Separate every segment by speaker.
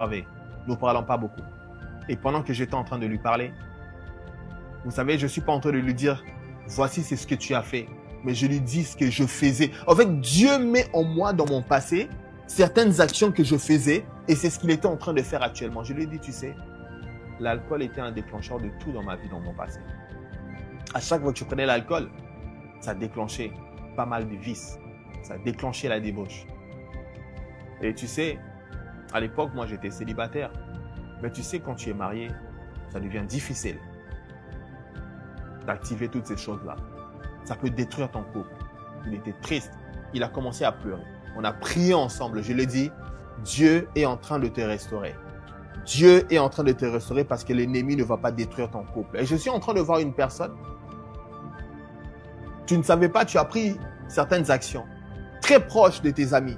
Speaker 1: Nous ne parlons pas beaucoup. Et pendant que j'étais en train de lui parler, vous savez, je ne suis pas en train de lui dire, voici c'est ce que tu as fait. Mais je lui dis ce que je faisais. En fait, Dieu met en moi, dans mon passé, certaines actions que je faisais et c'est ce qu'il était en train de faire actuellement. Je lui ai dit, tu sais, l'alcool était un déclencheur de tout dans ma vie, dans mon passé. À chaque fois que je prenais l'alcool, ça déclenchait pas mal de vices. Ça déclenchait la débauche. Et tu sais, à l'époque, moi, j'étais célibataire. Mais tu sais, quand tu es marié, ça devient difficile d'activer toutes ces choses-là. Ça peut détruire ton couple. Il était triste. Il a commencé à pleurer. On a prié ensemble. Je lui ai dit, Dieu est en train de te restaurer. Dieu est en train de te restaurer parce que l'ennemi ne va pas détruire ton couple. Et je suis en train de voir une personne. Tu ne savais pas, tu as pris certaines actions très proches de tes amis,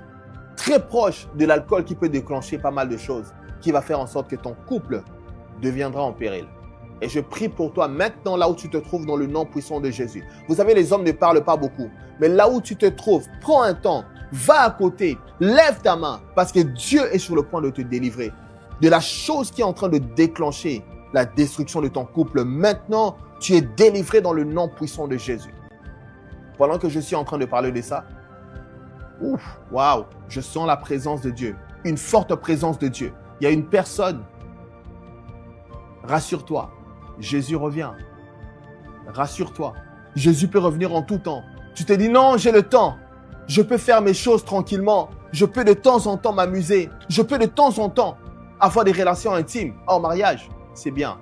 Speaker 1: très proches de l'alcool qui peut déclencher pas mal de choses, qui va faire en sorte que ton couple deviendra en péril. Et je prie pour toi maintenant là où tu te trouves dans le nom puissant de Jésus. Vous savez, les hommes ne parlent pas beaucoup. Mais là où tu te trouves, prends un temps, va à côté, lève ta main parce que Dieu est sur le point de te délivrer de la chose qui est en train de déclencher la destruction de ton couple. Maintenant, tu es délivré dans le nom puissant de Jésus. Pendant que je suis en train de parler de ça, waouh, je sens la présence de Dieu, une forte présence de Dieu. Il y a une personne, rassure-toi, Jésus revient. Rassure-toi, Jésus peut revenir en tout temps. Tu te dis non, j'ai le temps, je peux faire mes choses tranquillement, je peux de temps en temps m'amuser, je peux de temps en temps avoir des relations intimes hors mariage, c'est bien.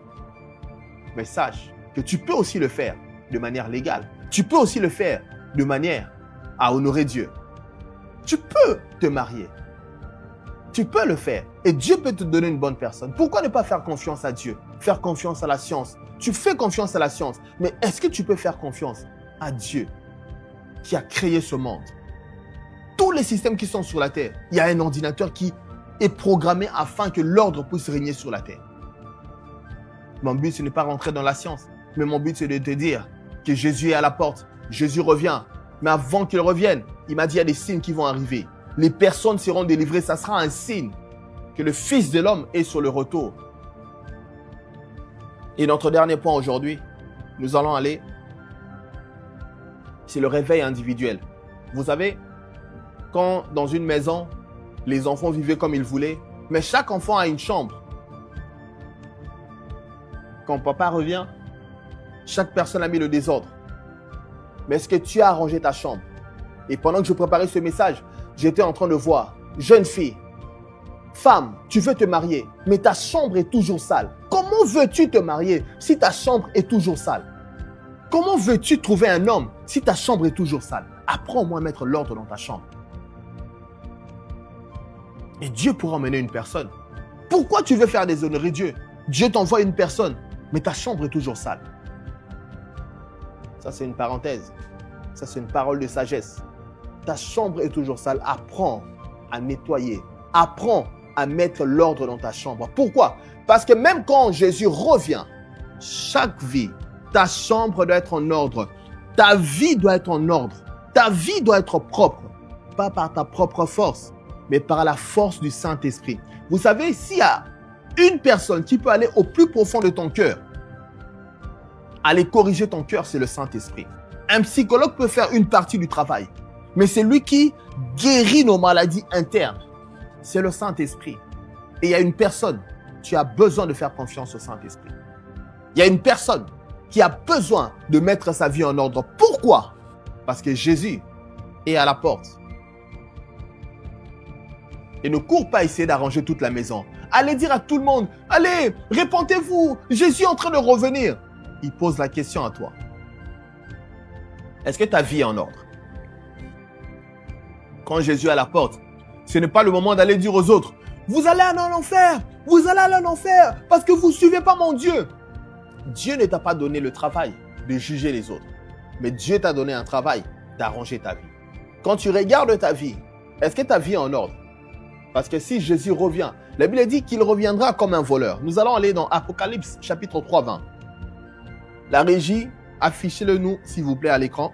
Speaker 1: Mais sache que tu peux aussi le faire de manière légale. Tu peux aussi le faire de manière à honorer Dieu. Tu peux te marier. Tu peux le faire. Et Dieu peut te donner une bonne personne. Pourquoi ne pas faire confiance à Dieu? Faire confiance à la science. Tu fais confiance à la science. Mais est-ce que tu peux faire confiance à Dieu qui a créé ce monde? Tous les systèmes qui sont sur la terre, il y a un ordinateur qui est programmé afin que l'ordre puisse régner sur la terre. Mon but, ce n'est pas rentrer dans la science. Mais mon but, c'est de te dire que Jésus est à la porte. Jésus revient. Mais avant qu'il revienne, il m'a dit, il y a des signes qui vont arriver. Les personnes seront délivrées. Ça sera un signe que le Fils de l'homme est sur le retour. Et notre dernier point aujourd'hui, nous allons aller, c'est le réveil individuel. Vous savez, quand dans une maison, les enfants vivaient comme ils voulaient, mais chaque enfant a une chambre. Quand papa revient, chaque personne a mis le désordre. Mais est-ce que tu as arrangé ta chambre? Et pendant que je préparais ce message, j'étais en train de voir, jeune fille, femme, tu veux te marier, mais ta chambre est toujours sale. Comment veux-tu te marier si ta chambre est toujours sale? Comment veux-tu trouver un homme si ta chambre est toujours sale? Apprends-moi à mettre l'ordre dans ta chambre. Et Dieu pourra emmener une personne. Pourquoi tu veux faire déshonorer Dieu? Dieu t'envoie une personne, mais ta chambre est toujours sale. Ça, c'est une parenthèse. Ça, c'est une parole de sagesse. Ta chambre est toujours sale. Apprends à nettoyer. Apprends à mettre l'ordre dans ta chambre. Pourquoi? Parce que même quand Jésus revient, chaque vie, ta chambre doit être en ordre. Ta vie doit être en ordre. Ta vie doit être propre. Pas par ta propre force, mais par la force du Saint-Esprit. Vous savez, s'il y a une personne qui peut aller au plus profond de ton cœur, aller corriger ton cœur, c'est le Saint-Esprit. Un psychologue peut faire une partie du travail, mais c'est lui qui guérit nos maladies internes. C'est le Saint-Esprit. Et il y a une personne, tu as besoin de faire confiance au Saint-Esprit. Il y a une personne qui a besoin de mettre sa vie en ordre. Pourquoi? Parce que Jésus est à la porte. Et ne cours pas essayer d'arranger toute la maison. Allez dire à tout le monde, allez, répentez-vous, Jésus est en train de revenir. Il pose la question à toi. Est-ce que ta vie est en ordre? Quand Jésus est à la porte, ce n'est pas le moment d'aller dire aux autres, vous allez aller en enfer, vous allez aller en enfer, parce que vous ne suivez pas mon Dieu. Dieu ne t'a pas donné le travail de juger les autres, mais Dieu t'a donné un travail d'arranger ta vie. Quand tu regardes ta vie, est-ce que ta vie est en ordre? Parce que si Jésus revient, la Bible dit qu'il reviendra comme un voleur. Nous allons aller dans Apocalypse chapitre 3, 20. La régie, affichez-le nous, s'il vous plaît, à l'écran.